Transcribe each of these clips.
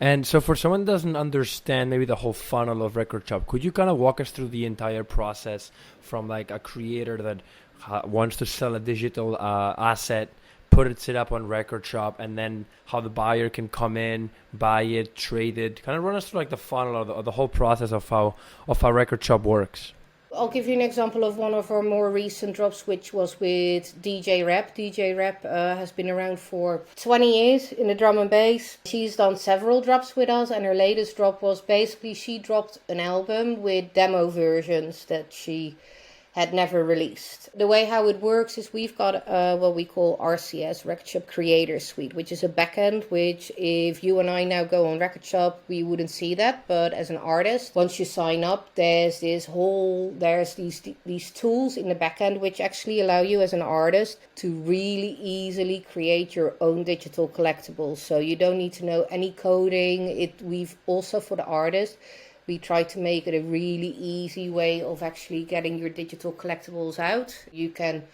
And so for someone that doesn't understand maybe the whole funnel of Record Shop, could you kind of walk us through the entire process from like a creator that wants to sell a digital asset, put it set up on Record Shop, and then how the buyer can come in, buy it, trade it? Kind of run us through like the funnel or the whole process of how Record Shop works. I'll give you an example of one of our more recent drops, which was with DJ Rap. DJ Rap has been around for 20 years in the drum and bass. She's done several drops with us, and her latest drop was basically she dropped an album with demo versions that she had never released. The way how it works is we've got what we call RCS, Record Shop Creator Suite, which is a backend, which if you and I now go on Record Shop, we wouldn't see that. But as an artist, once you sign up, there's these tools in the backend which actually allow you as an artist to really easily create your own digital collectibles. So you don't need to know any coding. We've also, for the artist, we try to make it a really easy way of actually getting your digital collectibles out. You can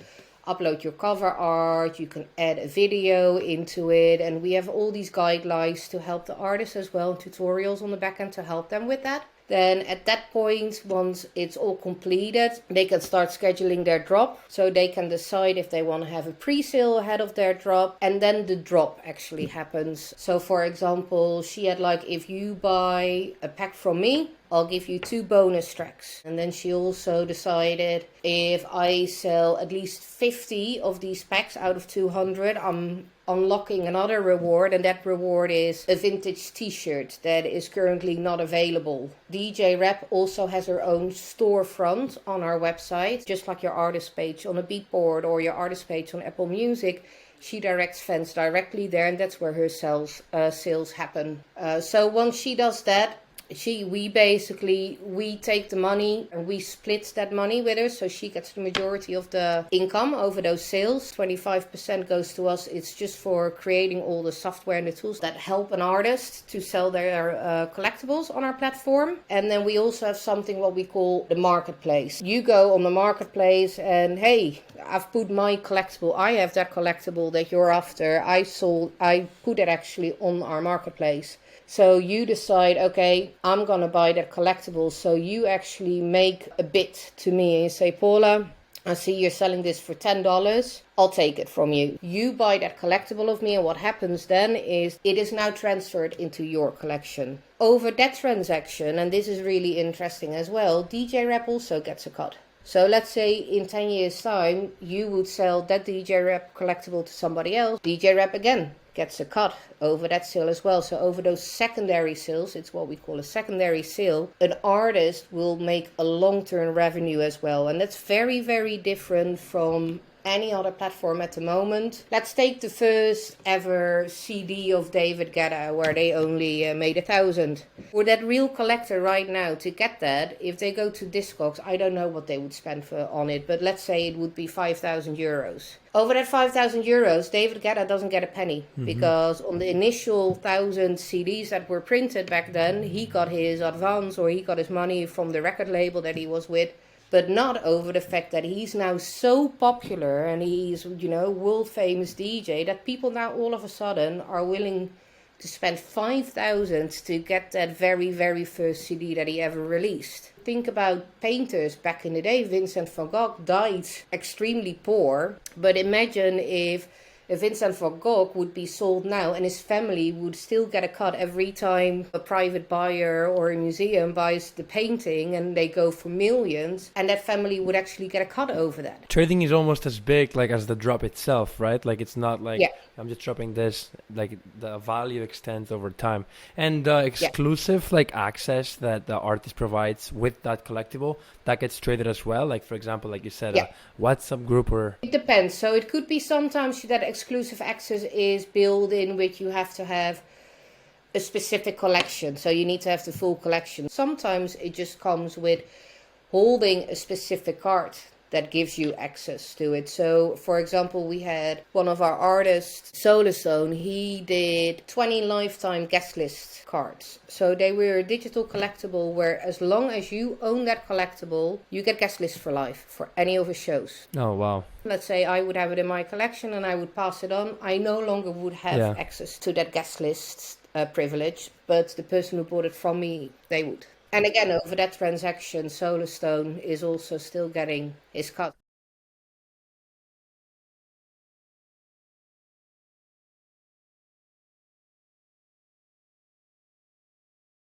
upload your cover art, you can add a video into it, and we have all these guidelines to help the artists as well, tutorials on the back end to help them with that. Then at that point, once it's all completed, they can start scheduling their drop. So they can decide if they want to have a pre-sale ahead of their drop. And then the drop actually happens. So for example, she had like, if you buy a pack from me, I'll give you 2 bonus tracks. And then she also decided if I sell at least 50 of these packs out of 200, I'm unlocking another reward, and that reward is a vintage t-shirt that is currently not available. DJ Rap also has her own storefront on our website, just like your artist page on a Beatboard or your artist page on Apple Music. She directs fans directly there, and that's where her sales happen. So once she does that, we take the money and we split that money with her, so she gets the majority of the income over those sales. 25% goes to us. It's just for creating all the software and the tools that help an artist to sell their collectibles on our platform. And then we also have something what we call the marketplace. You go on the marketplace and hey, I've put my collectible, I have that collectible that you're after, I put it actually on our marketplace. So you decide, okay, I'm going to buy that collectible. So you actually make a bid to me and you say, Paula, I see you're selling this for $10. I'll take it from you. You buy that collectible of me, and what happens then is it is now transferred into your collection. Over that transaction, and this is really interesting as well, DJ Rap also gets a cut. So let's say in 10 years time, you would sell that DJ Rap collectible to somebody else. DJ Rap again gets a cut over that sale as well. So over those secondary sales, it's what we call a secondary sale, an artist will make a long-term revenue as well. And that's very, very different from any other platform at the moment. Let's take the first ever CD of David Guetta, where they only made 1,000. For that real collector right now to get that, if they go to Discogs, I don't know what they would spend on it, but let's say it would be 5,000 euros. Over that 5,000 euros, David Guetta doesn't get a penny, because on the initial 1,000 CDs that were printed back then, he got his advance or he got his money from the record label that he was with. But not over the fact that he's now so popular and he's, world famous DJ that people now all of a sudden are willing to spend 5,000 to get that very, very first CD that he ever released. Think about painters back in the day. Vincent van Gogh died extremely poor, but imagine if Vincent van Gogh would be sold now and his family would still get a cut every time a private buyer or a museum buys the painting, and they go for millions, and that family would actually get a cut over that. Trading is almost as big like as the drop itself, right? Like it's not like I'm just dropping this, like the value extends over time. And exclusive like access that the artist provides with that collectible, that gets traded as well. Like for example, like you said, a WhatsApp group or... It depends. So it could be sometimes that exclusive access is built in which you have to have a specific collection. So you need to have the full collection. Sometimes it just comes with holding a specific card that gives you access to it. So for example, we had one of our artists, Solozone, he did 20 lifetime guest list cards. So they were a digital collectible where as long as you own that collectible, you get guest list for life for any of his shows. Oh, wow. Let's say I would have it in my collection and I would pass it on. I no longer would have access to that guest list privilege, but the person who bought it from me, they would. And again, over that transaction, Solarstone is also still getting his cut.